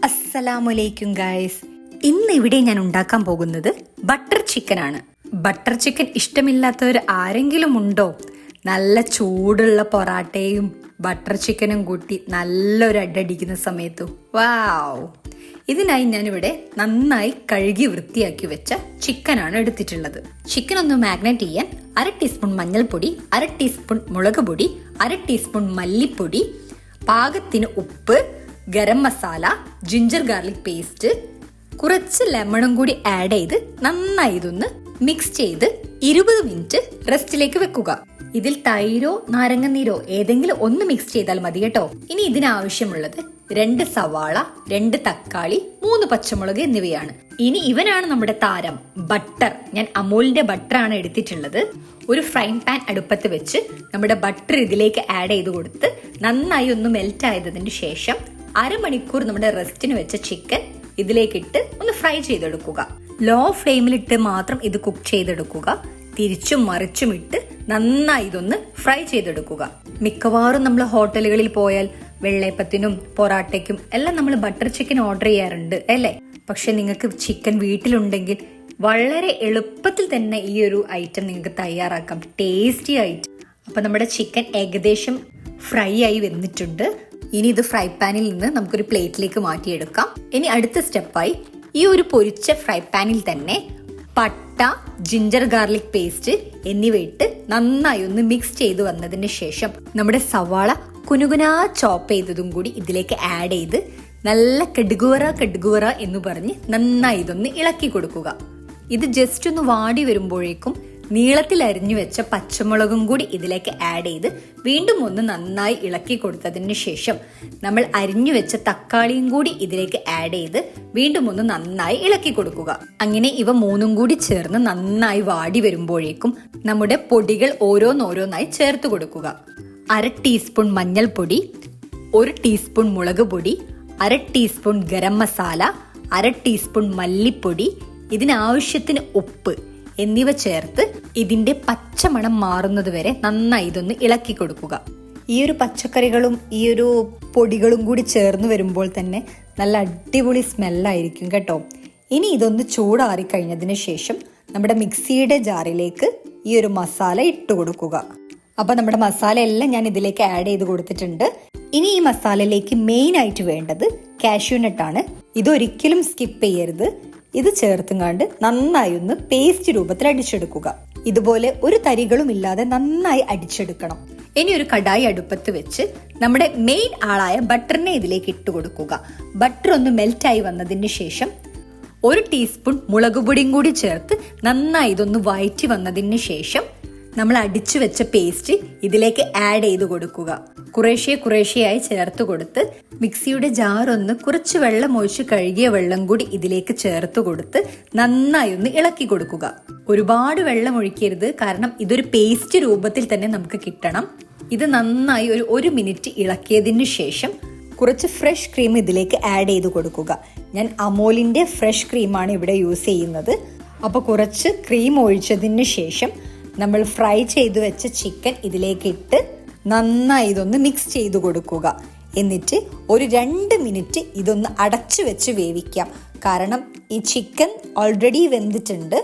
അസ്സലാമലൈക്കും ഗായ്സ്. ഇന്ന് ഇവിടെ ഞാൻ ഉണ്ടാക്കാൻ പോകുന്നത് ബട്ടർ ചിക്കൻ ആണ്. ബട്ടർ ചിക്കൻ ഇഷ്ടമില്ലാത്തവർ ആരെങ്കിലും ഉണ്ടോ? നല്ല ചൂടുള്ള പൊറാട്ടയും ബട്ടർ ചിക്കനും കൂട്ടി നല്ലൊരു അടിക്കുന്ന സമയത്തു വാവ്! ഇതിനായി ഞാനിവിടെ നന്നായി കഴുകി വൃത്തിയാക്കി വെച്ച ചിക്കനാണ് എടുത്തിട്ടുള്ളത്. ചിക്കൻ ഒന്ന് മാഗ്നേറ്റ് ചെയ്യാൻ 1/2 ടീസ്പൂൺ മഞ്ഞൾപ്പൊടി, 1/2 ടീസ്പൂൺ മുളക് പൊടി, 1/2 ടീസ്പൂൺ മല്ലിപ്പൊടി, പാകത്തിന് ഉപ്പ്, garam masala, ginger garlic paste, കുറച്ച് ലെമണും കൂടി ആഡ് ചെയ്ത് നന്നായി ഇതൊന്ന് മിക്സ് ചെയ്ത് 20 മിനിറ്റ് റെസ്റ്റിലേക്ക് വെക്കുക. ഇതിൽ തൈരോ നാരങ്ങനീരോ ഏതെങ്കിലും ഒന്ന് മിക്സ് ചെയ്താൽ മതി കേട്ടോ. ഇനി ഇതിനാവശ്യമുള്ളത് 2 സവാള, 2 തക്കാളി, 3 പച്ചമുളക് എന്നിവയാണ്. ഇനി ഇവനാണ് നമ്മുടെ താരം, ബട്ടർ. ഞാൻ അമൂലിന്റെ ബട്ടർ ആണ് എടുത്തിട്ടുള്ളത്. ഒരു ഫ്രൈങ് പാൻ അടുപ്പത്ത് വെച്ച് നമ്മുടെ ബട്ടർ ഇതിലേക്ക് ആഡ് ചെയ്ത് കൊടുത്ത് നന്നായി ഒന്ന് മെൽറ്റ് ആയതിനു ശേഷം അരമണിക്കൂർ നമ്മുടെ റെസ്റ്റിന് വെച്ച ചിക്കൻ ഇതിലേക്കിട്ട് ഒന്ന് ഫ്രൈ ചെയ്തെടുക്കുക. ലോ ഫ്ലെയിമിലിട്ട് മാത്രം ഇത് കുക്ക് ചെയ്തെടുക്കുക. തിരിച്ചും മറിച്ചും ഇട്ട് നന്നായി ഇതൊന്ന് ഫ്രൈ ചെയ്തെടുക്കുക. മിക്കവാറും നമ്മൾ ഹോട്ടലുകളിൽ പോയാൽ വെള്ളയപ്പത്തിനും പൊറാട്ടയ്ക്കും എല്ലാം നമ്മൾ ബട്ടർ ചിക്കൻ ഓർഡർ ചെയ്യാറുണ്ട് അല്ലേ? പക്ഷെ നിങ്ങൾക്ക് ചിക്കൻ വീട്ടിലുണ്ടെങ്കിൽ വളരെ എളുപ്പത്തിൽ തന്നെ ഈ ഒരു ഐറ്റം നിങ്ങൾക്ക് തയ്യാറാക്കാം, ടേസ്റ്റി ആയിട്ട്. അപ്പൊ നമ്മുടെ ചിക്കൻ ഏകദേശം ഫ്രൈ ആയി വന്നിട്ടുണ്ട്. ഇനി ഇത് ഫ്രൈ പാനിൽ നിന്ന് നമുക്കൊരു പ്ലേറ്റിലേക്ക് മാറ്റിയെടുക്കാം. ഇനി അടുത്ത സ്റ്റെപ്പായി ഈ ഒരു പൊരിച്ച ഫ്രൈ പാനിൽ തന്നെ പട്ട, ജിഞ്ചർ ഗാർലിക് പേസ്റ്റ് എന്നിവ ഇട്ട് നന്നായി ഒന്ന് മിക്സ് ചെയ്ത് വന്നതിന് ശേഷം നമ്മുടെ സവാള കുനുകുനാ ചോപ്പ് ചെയ്തതും കൂടി ഇതിലേക്ക് ആഡ് ചെയ്ത് നല്ല കടുകുവറ എന്ന് പറഞ്ഞ് നന്നായി ഇതൊന്ന് ഇളക്കി കൊടുക്കുക. ഇത് ജസ്റ്റ് ഒന്ന് വാടി വരുമ്പോഴേക്കും നീളത്തിൽ അരിഞ്ഞു വെച്ച പച്ചമുളകും കൂടി ഇതിലേക്ക് ആഡ് ചെയ്ത് വീണ്ടും ഒന്ന് നന്നായി ഇളക്കി കൊടുത്തതിന് ശേഷം നമ്മൾ അരിഞ്ഞു വെച്ച തക്കാളിയും കൂടി ഇതിലേക്ക് ആഡ് ചെയ്ത് വീണ്ടും ഒന്ന് നന്നായി ഇളക്കി കൊടുക്കുക. അങ്ങനെ ഇവ മൂന്നും കൂടി ചേർന്ന് നന്നായി വാടി വരുമ്പോഴേക്കും നമ്മുടെ പൊടികൾ ഓരോന്നോരോന്നായി ചേർത്ത് കൊടുക്കുക. 1/2 ടീസ്പൂൺ മഞ്ഞൾപ്പൊടി, 1 ടീസ്പൂൺ മുളക് പൊടി, 1/2 ടീസ്പൂൺ ഗരം മസാല, 1/2 ടീസ്പൂൺ മല്ലിപ്പൊടി, ഇതിനാവശ്യത്തിന് ഉപ്പ് എന്നിവ ചേർത്ത് ഇതിന്റെ പച്ചമണം മാറുന്നത് വരെ നന്നായി ഇതൊന്ന് ഇളക്കി കൊടുക്കുക. ഈ ഒരു പച്ചക്കറികളും ഈ ഒരു പൊടികളും കൂടി ചേർന്ന് വരുമ്പോൾ തന്നെ നല്ല അടിപൊളി സ്മെല്ലായിരിക്കും കേട്ടോ. ഇനി ഇതൊന്ന് ചൂടാറി കഴിഞ്ഞതിന് ശേഷം നമ്മുടെ മിക്സിയുടെ ജാറിലേക്ക് ഈ ഒരു മസാല ഇട്ട് കൊടുക്കുക. അപ്പൊ നമ്മുടെ മസാല എല്ലാം ഞാൻ ഇതിലേക്ക് ആഡ് ചെയ്ത് കൊടുത്തിട്ടുണ്ട്. ഇനി ഈ മസാലയിലേക്ക് മെയിൻ ആയിട്ട് വേണ്ടത് കാഷ്യൂനട്ടാണ്. ഇതൊരിക്കലും സ്കിപ്പ് ചെയ്യരുത്. ഇത് ചേർത്തുങ്ങാണ്ട് നന്നായി ഒന്ന് പേസ്റ്റ് രൂപത്തിൽ അടിച്ചെടുക്കുക. ഇതുപോലെ ഒരു തരികളും ഇല്ലാതെ നന്നായി അടിച്ചെടുക്കണം. ഇനി ഒരു കടായി അടുപ്പത്ത് വെച്ച് നമ്മുടെ മെയിൻ ആളായ ബട്ടറിനെ ഇതിലേക്ക് ഇട്ട് കൊടുക്കുക. ബട്ടർ ഒന്ന് മെൽറ്റായി വന്നതിന് ശേഷം 1 ടീസ്പൂൺ മുളക് പൊടിയും കൂടി ചേർത്ത് നന്നായി ഇതൊന്ന് വഴറ്റി വന്നതിന് ശേഷം നമ്മൾ അടിച്ചു വെച്ച പേസ്റ്റ് ഇതിലേക്ക് ആഡ് ചെയ്ത് കൊടുക്കുക. കുറേശ്ശെയായി ചേർത്ത് കൊടുത്ത് മിക്സിയുടെ ജാർ ഒന്ന് കുറച്ച് വെള്ളം ഒഴിച്ച് കഴുകിയ വെള്ളം കൂടി ഇതിലേക്ക് ചേർത്ത് കൊടുത്ത് നന്നായി ഒന്ന് ഇളക്കി കൊടുക്കുക. ഒരുപാട് വെള്ളം ഒഴിക്കരുത്, കാരണം ഇതൊരു പേസ്റ്റ് രൂപത്തിൽ തന്നെ നമുക്ക് കിട്ടണം. ഇത് നന്നായി ഒരു 1 മിനിറ്റ് ഇളക്കിയതിന് ശേഷം കുറച്ച് ഫ്രഷ് ക്രീം ഇതിലേക്ക് ആഡ് ചെയ്ത് കൊടുക്കുക. ഞാൻ അമൂലിന്റെ ഫ്രഷ് ക്രീമാണ് ഇവിടെ യൂസ് ചെയ്യുന്നത്. അപ്പൊ കുറച്ച് ക്രീം ഒഴിച്ചതിന് ശേഷം നമ്മൾ ഫ്രൈ ചെയ്ത് വെച്ച ചിക്കൻ ഇതിലേക്ക് ഇട്ട് നന്നായി ഇതൊന്ന് മിക്സ് ചെയ്ത് കൊടുക്കുക. എന്നിട്ട് ഒരു 2 മിനിറ്റ് ഇതൊന്ന് അടച്ചു വെച്ച് വേവിക്കാം, കാരണം ഈ ചിക്കൻ ഓൾറെഡി വെന്തിട്ടുണ്ട്.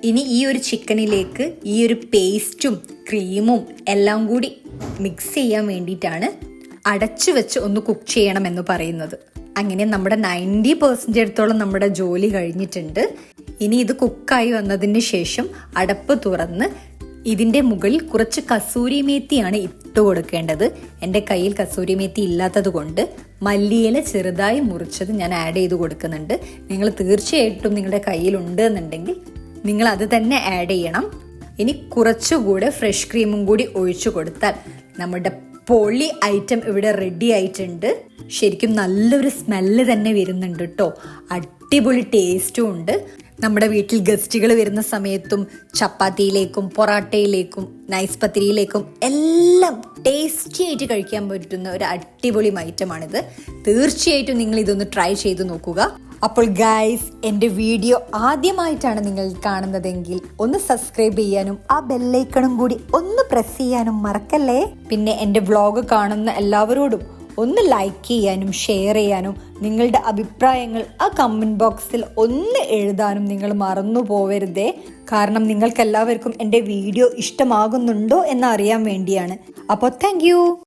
ഇനി ഈ ഒരു ചിക്കനിലേക്ക് ഈ ഒരു പേസ്റ്റും ക്രീമും എല്ലാം കൂടി മിക്സ് ചെയ്യാൻ വേണ്ടിയിട്ടാണ് അടച്ചു വെച്ച് ഒന്ന് കുക്ക് ചെയ്യണം എന്ന് പറയുന്നത്. അങ്ങനെ നമ്മുടെ 90% അടുത്തോളം നമ്മുടെ ജോലി കഴിഞ്ഞിട്ടുണ്ട്. ഇനി ഇത് കുക്കായി വന്നതിന് ശേഷം അടപ്പ് തുറന്ന് ഇതിന്റെ മുകളിൽ കുറച്ച് കസൂരി മേത്തിയാണ് ഇട്ട് കൊടുക്കേണ്ടത്. എൻ്റെ കയ്യിൽ കസൂരി മേത്തി ഇല്ലാത്തത് കൊണ്ട് മല്ലിയില ചെറുതായി മുറിച്ചത് ഞാൻ ആഡ് ചെയ്ത് കൊടുക്കുന്നുണ്ട്. നിങ്ങൾ തീർച്ചയായിട്ടും നിങ്ങളുടെ കയ്യിലുണ്ട് എന്നുണ്ടെങ്കിൽ നിങ്ങൾ അത് തന്നെ ആഡ് ചെയ്യണം. ഇനി കുറച്ചുകൂടെ ഫ്രഷ് ക്രീമും കൂടി ഒഴിച്ചു കൊടുത്താൽ നമ്മുടെ പൊളി ഐറ്റം ഇവിടെ റെഡി ആയിട്ടുണ്ട്. ശരിക്കും നല്ലൊരു സ്മെല്ല് തന്നെ വരുന്നുണ്ട് കേട്ടോ. അടിപൊളി ടേസ്റ്റും ഉണ്ട്. നമ്മുടെ വീട്ടിൽ ഗസ്റ്റുകൾ വരുന്ന സമയത്തും ചപ്പാത്തിയിലേക്കും പൊറാട്ടയിലേക്കും നൈസ് പത്തിരിയിലേക്കും എല്ലാം ടേസ്റ്റി ആയിട്ട് കഴിക്കാൻ പറ്റുന്ന ഒരു അടിപൊളി ഐറ്റമാണിത്. തീർച്ചയായിട്ടും നിങ്ങൾ ഇതൊന്ന് ട്രൈ ചെയ്ത് നോക്കുക. അപ്പോൾ ഗൈസ്, എൻ്റെ വീഡിയോ ആദ്യമായിട്ടാണ് നിങ്ങൾ കാണുന്നതെങ്കിൽ ഒന്ന് സബ്സ്ക്രൈബ് ചെയ്യാനും ആ ബെല്ലൈക്കണും കൂടി ഒന്ന് പ്രസ് ചെയ്യാനും മറക്കല്ലേ. പിന്നെ എൻ്റെ വ്ളോഗ് കാണുന്ന എല്ലാവരോടും ഒന്ന് ലൈക്ക് ചെയ്യാനും ഷെയർ ചെയ്യാനും നിങ്ങളുടെ അഭിപ്രായങ്ങൾ ആ കമൻറ്റ് ബോക്സിൽ ഒന്ന് എഴുതാനും നിങ്ങൾ മറന്നു പോവരുതേ. കാരണം നിങ്ങൾക്ക് എല്ലാവർക്കും എൻ്റെ വീഡിയോ ഇഷ്ടമാകുന്നുണ്ടോ എന്ന് അറിയാൻ വേണ്ടിയാണ്. അപ്പോൾ താങ്ക്